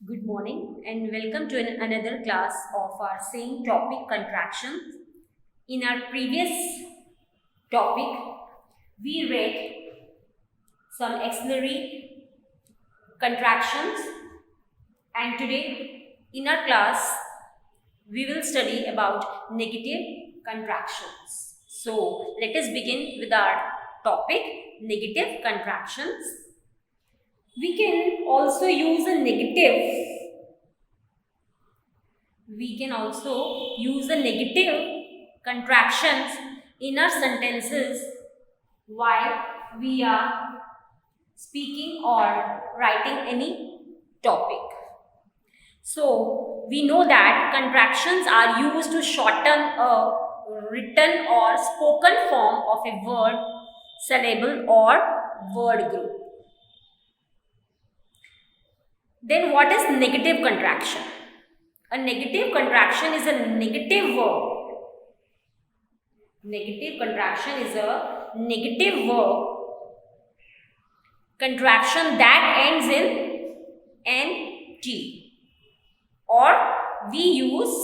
Good morning and welcome to another class of our same topic contractions. In our previous topic, we read some auxiliary contractions, and today in our class we will study about negative contractions. So let us begin with our topic, negative contractions. We can also use a negative contractions in our sentences while we are speaking or writing any topic. So we know that contractions are used to shorten a written or spoken form of a word, syllable or word group. Then what is negative contraction? A negative contraction is a negative verb. Negative contraction is a negative verb contraction that ends in nt, or we use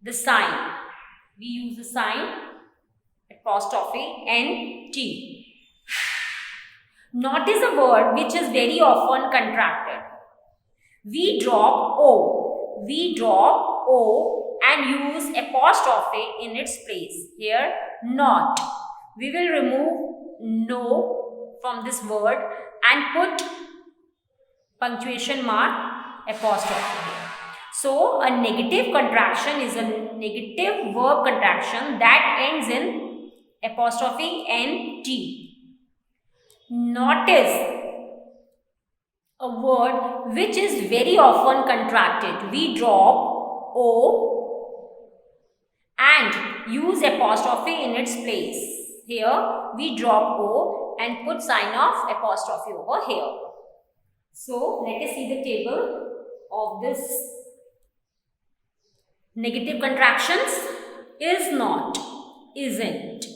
the sign. We use the sign apostrophe nt. Not is a word which is very often contracted. We drop O. We drop O and use apostrophe in its place. Here, not. We will remove no from this word and put punctuation mark apostrophe here. So, a negative contraction is a negative verb contraction that ends in apostrophe nt. Not is a word which is very often contracted. We drop O and use apostrophe in its place. Here we drop O and put sign of apostrophe over here. So let us see the table of this negative contractions. Is not, isn't,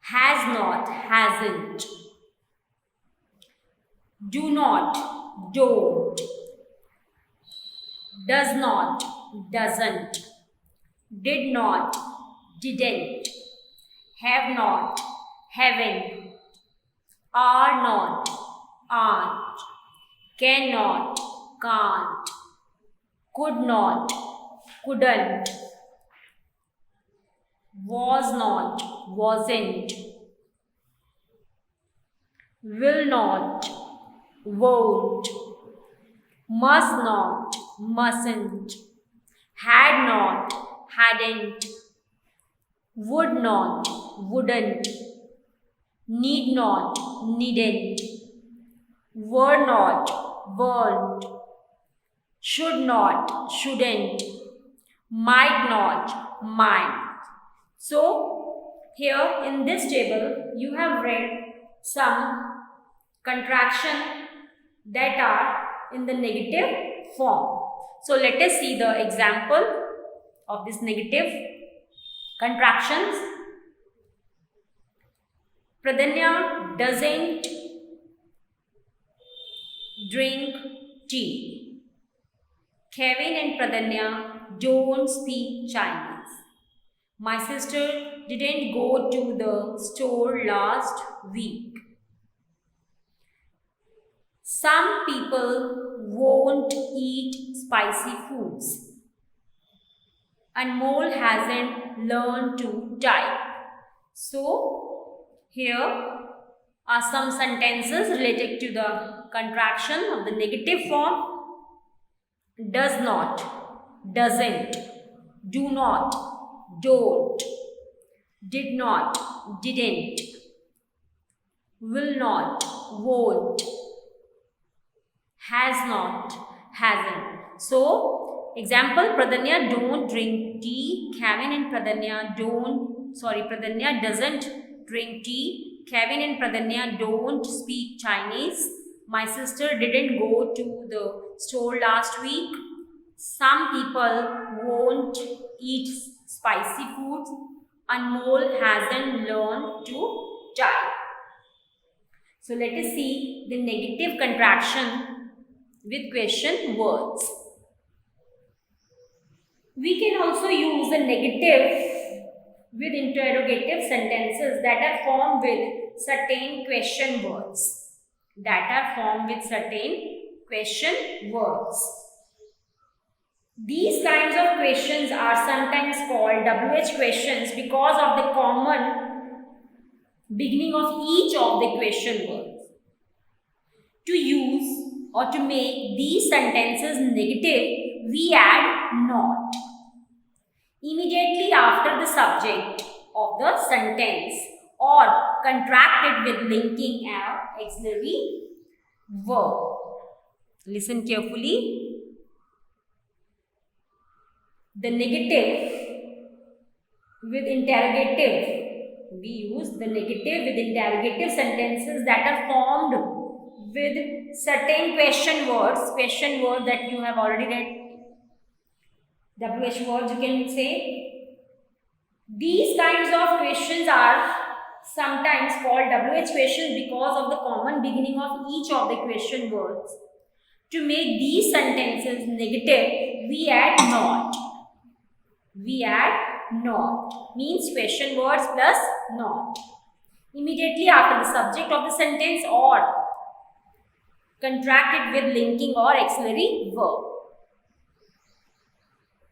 has not, hasn't, do not, don't, does not, doesn't, did not, didn't, have not, haven't, are not, aren't, cannot, can't, could not, couldn't, was not, wasn't, will not, won't, must not, mustn't, had not, hadn't, would not, wouldn't, need not, needn't, were not, weren't, should not, shouldn't, might not, might. So, here in this table, you have read some contraction that are in the negative form. So, let us see the example of this negative contractions. Pradanya doesn't drink tea. Kevin and Pradanya don't speak Chinese. My sister didn't go to the store last week. Some people won't eat spicy foods. Anmol hasn't learned to type. So, here are some sentences related to the contraction of the negative form. Does not, doesn't, do not, don't, did not, didn't, will not, won't, has not, hasn't. So, example, Pradanya don't drink tea. Pradanya doesn't drink tea. Kevin and Pradanya don't speak Chinese. My sister didn't go to the store last week. Some people won't eat spicy foods. Anmol hasn't learned to type. So let us see the negative contraction with question words. We can also use the negative with interrogative sentences that are formed with certain question words. These kinds of questions are sometimes called WH questions because of the common beginning of each of the question words. To use or to make these sentences negative, we add not immediately after the subject of the sentence or contract it with linking or auxiliary verb. Listen carefully. The negative with interrogative, we use the negative with interrogative sentences that are formed with certain question words that you have already read. WH words you can say. These kinds of questions are sometimes called WH questions because of the common beginning of each of the question words. To make these sentences negative, we add not. Means question words plus not immediately after the subject of the sentence or contract it with linking or auxiliary verb.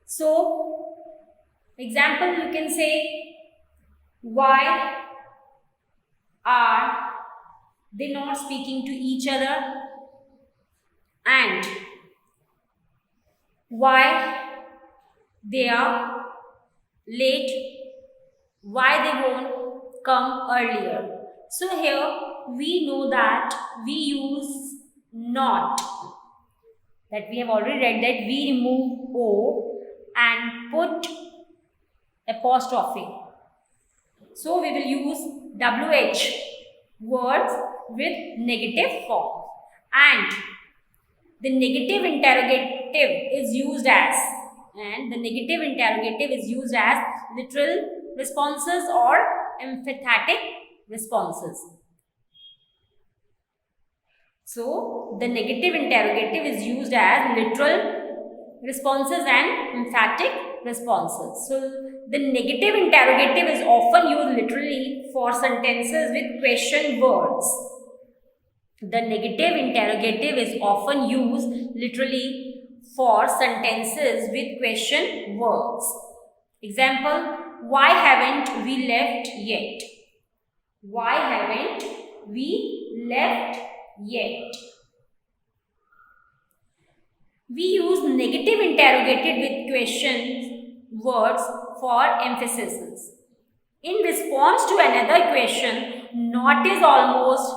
So, example you can say, why are they not speaking to each other, and why they are late, why they won't come earlier. So here we know that we use not, that we have already read that we remove O and put apostrophe. So we will use WH words with negative form, and the negative interrogative is used as literal responses or emphatic responses. So the negative interrogative is used as literal responses and emphatic responses. So the negative interrogative is often used literally for sentences with question words. The negative interrogative is often used literally for sentences with question words. Example, why haven't we left yet? Why haven't we left yet? We use negative interrogative with question words for emphasis. In response to another question, not is almost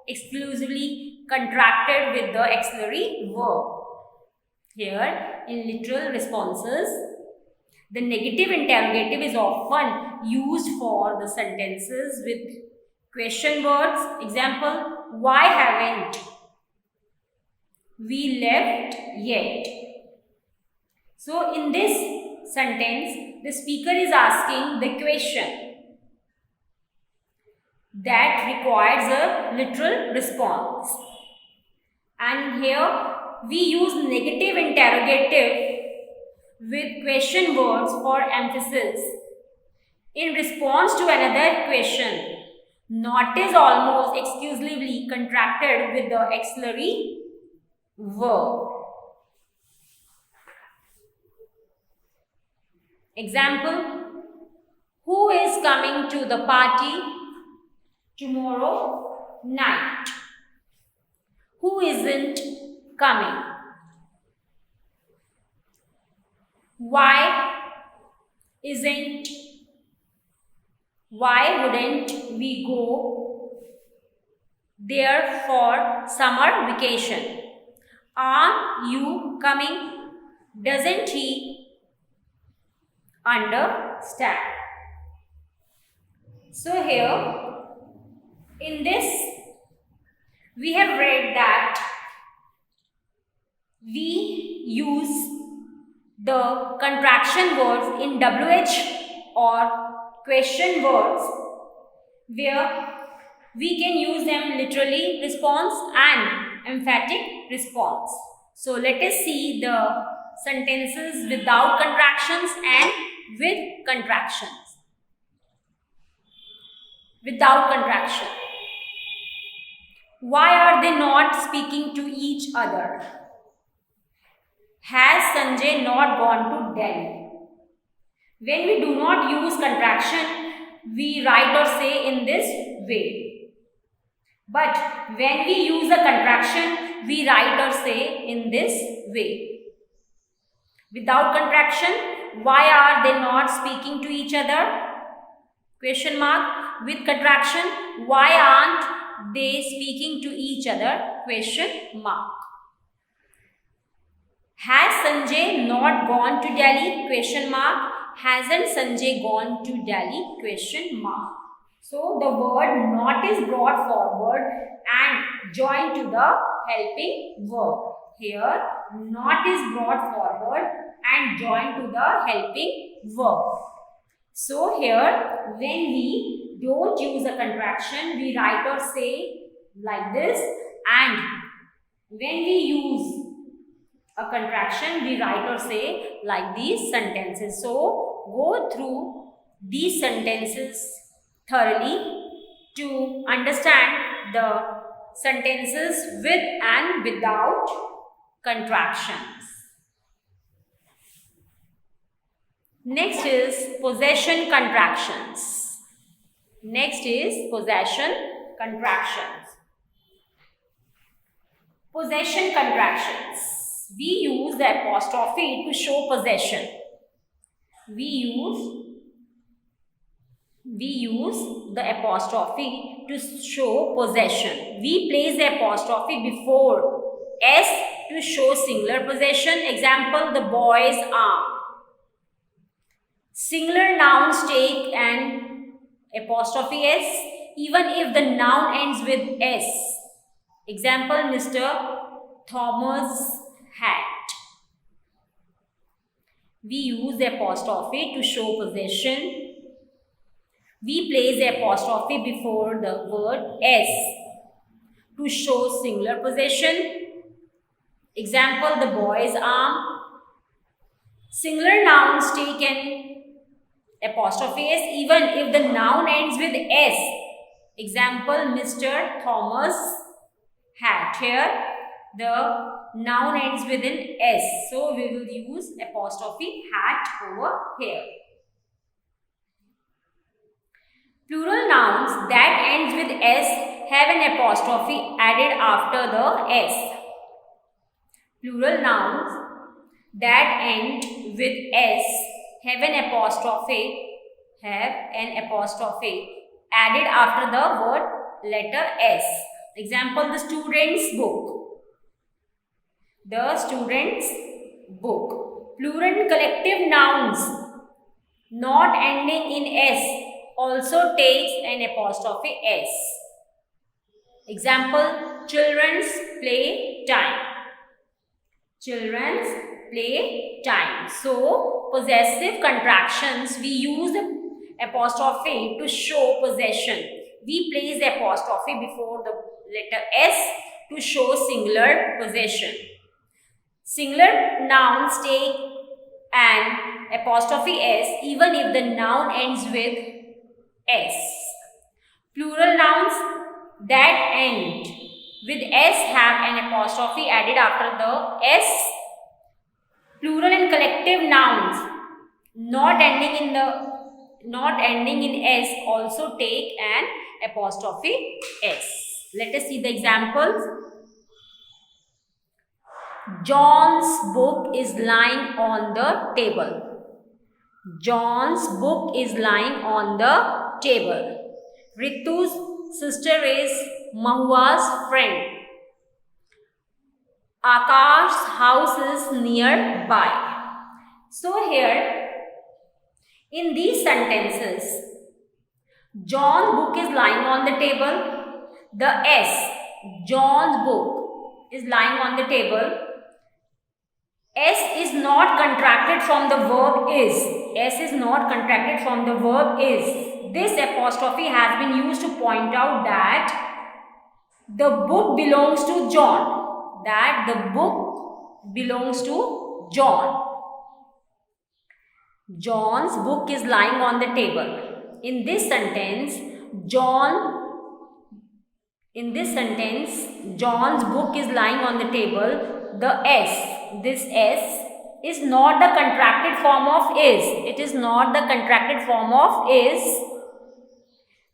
exclusively contracted with the auxiliary verb. Here, in literal responses, the negative interrogative is often used for the sentences with question words. Example, why haven't we left yet? So, in this sentence, the speaker is asking the question that requires a literal response. And here, we use negative interrogative with question words for emphasis. In response to another question, not is almost exclusively contracted with the auxiliary verb. Example, who is coming to the party tomorrow night? Who isn't coming? Why wouldn't we go there for summer vacation? Are you coming? Doesn't he understand? So here, in this, we have read that we use the contraction words in WH or question words where we can use them literally response and emphatic response. So let us see the sentences without contractions and with contractions. Without contraction. Why are they not speaking to each other? Has Sanjay not gone to Delhi? When we do not use contraction, we write or say in this way. But when we use a contraction, we write or say in this way. Without contraction, why are they not speaking to each other? Question mark. With contraction, why aren't they speaking to each other? Question mark. Has Sanjay not gone to Delhi? Question mark. Hasn't Sanjay gone to Delhi? Question mark. So the word not is brought forward and joined to the helping verb. Here not is brought forward and joined to the helping verb. So here when we don't use a contraction, we write or say like this, and when we use a contraction, we write or say like these sentences. So go through these sentences thoroughly to understand the sentences with and without contractions. Next is possession contractions. Next is possession contractions. Possession contractions. We use the apostrophe to show possession. We use the apostrophe to show possession. We place the apostrophe before S to show singular possession. Example, the boy's arm. Singular nouns take an apostrophe S even if the noun ends with S. Example, Mr. Thomas' hat. We use the apostrophe to show possession. We place the apostrophe before the word S to show singular possession. Example, the boy's arm. Singular nouns take an apostrophe S even if the noun ends with S. Example, Mr. Thomas' hat. Here the noun ends with an S, so we will use apostrophe hat over here. Plural nouns that ends with S have an apostrophe added after the S. Plural nouns that end with S have an apostrophe added after the word letter S. Example, the student's book. The student's book. Plural collective nouns not ending in S also takes an apostrophe S. Example, children's play time. Children's play time. So, possessive contractions, we use the apostrophe to show possession. We place the apostrophe before the letter S to show singular possession. Singular nouns take an apostrophe S even if the noun ends with S. Plural nouns that end with S have an apostrophe added after the S. Plural and collective nouns not ending in S also take an apostrophe S. Let us see the examples. John's book is lying on the table. John's book is lying on the table. Ritu's sister is Mahua's friend. Akash's house is nearby. So here, in these sentences, John's book is lying on the table. The S, John's book, is lying on the table. S is not contracted from the verb is. S is not contracted from the verb is. This apostrophe has been used to point out that the book belongs to John. That the book belongs to John. John's book is lying on the table. In this sentence, John's book is lying on the table. This S is not the contracted form of is. It is not the contracted form of is.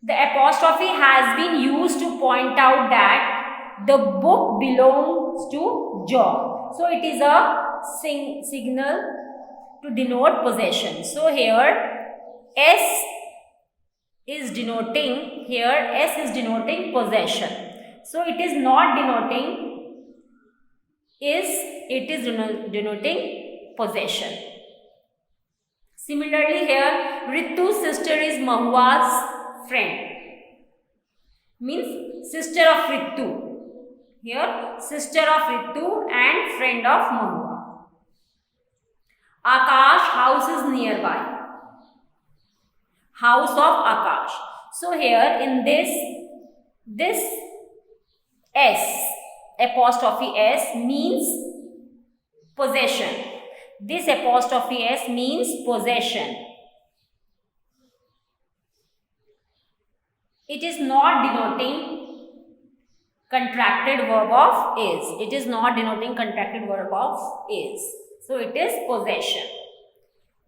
The apostrophe has been used to point out that the book belongs to John. So it is a signal to denote possession. So here S is denoting possession. So it is not denoting is, it is denoting possession. Similarly here, Ritu's sister is Mahua's friend. Means sister of Ritu. Here, sister of Ritu and friend of Mahua. Akash house is nearby. House of Akash. So here in this S, apostrophe S means possession. This apostrophe S means possession. It is not denoting contracted verb of is. It is not denoting contracted verb of is. So it is possession.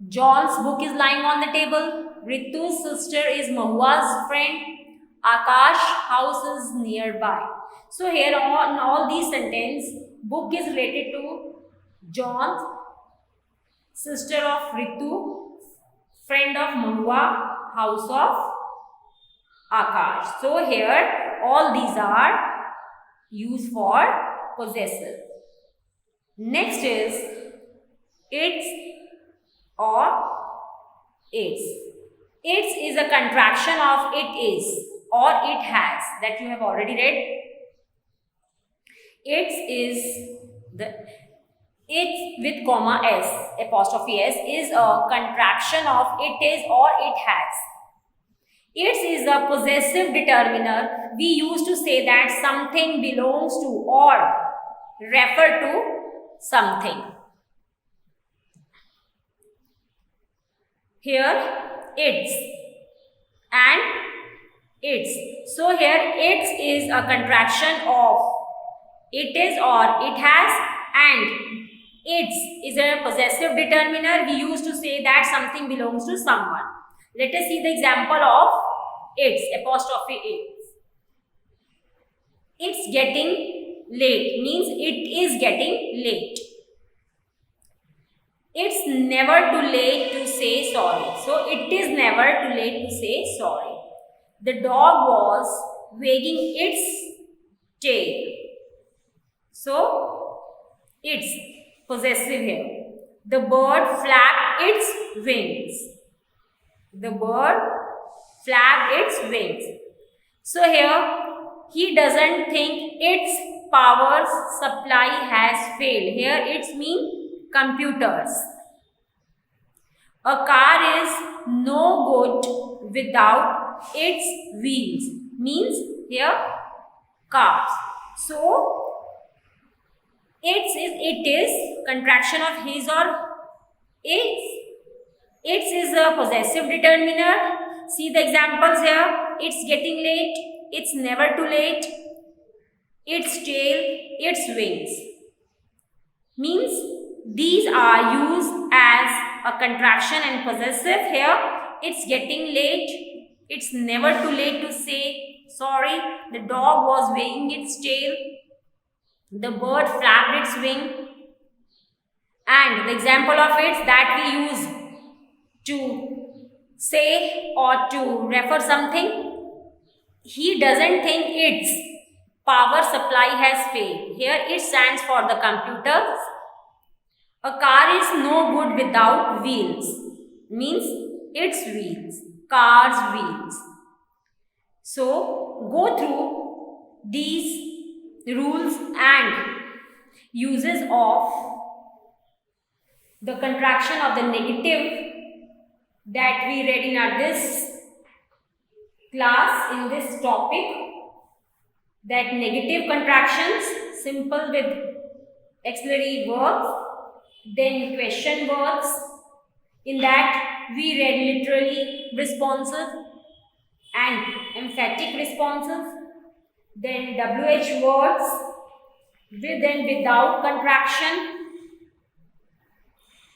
John's book is lying on the table. Ritu's sister is Mahua's friend. Akash house is nearby. So here on all these sentences, book is related to John, sister of Ritu, friend of Mahua, house of Akash. So here all these are used for possessive. Next is its or its. Its is a contraction of it is or it has, that you have already read. Its with comma S, apostrophe S, is a contraction of it is or it has. Its is a possessive determiner. We used to say that something belongs to or refer to something. Here its and its. So here its is a contraction of it is or it has, and its is a possessive determiner. We used to say that something belongs to someone. Let us see the example of its, apostrophe its. It's getting late means it is getting late. It's never too late to say sorry. So it is never too late to say sorry. The dog was wagging its tail. So it's possessive here. The bird flapped its wings. The bird flapped its wings. So here he doesn't think its power supply has failed. Here it's mean computers. A car is no good without its wheels. Means here cars. So it is contraction of his or its. Its is a possessive determiner. See the examples here. It's getting late. It's never too late. Its tail. Its wings. Means these are used as a contraction and possessive. Here it's getting late. It's never too late to say sorry. The dog was wagging its tail. The bird flapped its wing. And the example of it that we use to say or to refer something. He doesn't think its power supply has failed. Here it stands for the computers. A car is no good without wheels. Means its wheels. Car's wheels. So go through these rules and uses of the contraction of the negative that we read in our this class in this topic, that negative contractions, simple with auxiliary verbs, then question verbs. In that we read literally responses and emphatic responses, then WH words with and without contraction,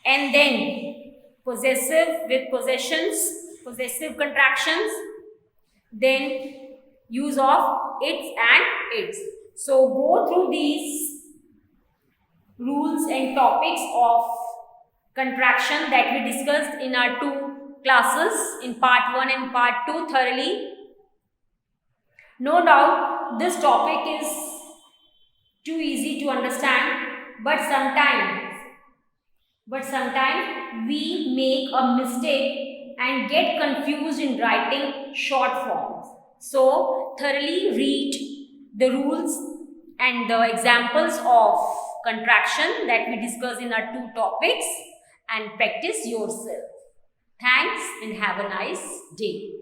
and then possessive with possessive contractions, then use of its and its. So go through these rules and topics of contraction that we discussed in our two classes in part 1 and part 2 thoroughly. No doubt this topic is too easy to understand, but sometimes we make a mistake and get confused in writing short forms. So thoroughly read the rules and the examples of contraction that we discuss in our two topics and practice yourself. Thanks and have a nice day.